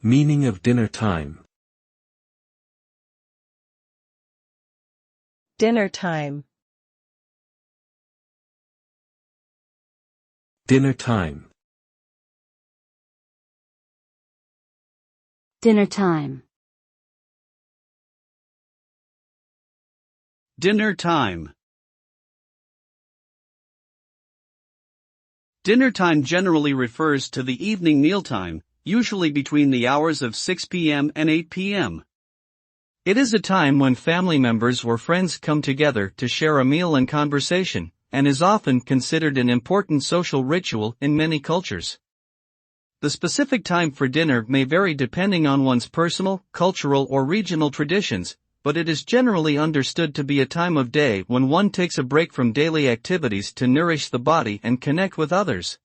Meaning of dinner time. Dinner time. Dinner time. Dinner time. Dinner time. Dinner time generally refers to the evening mealtime, usually between the hours of 6 p.m. and 8 p.m. It is a time when family members or friends come together to share a meal and conversation, and is often considered an important social ritual in many cultures. The specific time for dinner may vary depending on one's personal, cultural, or regional traditions, but it is generally understood to be a time of day when one takes a break from daily activities to nourish the body and connect with others.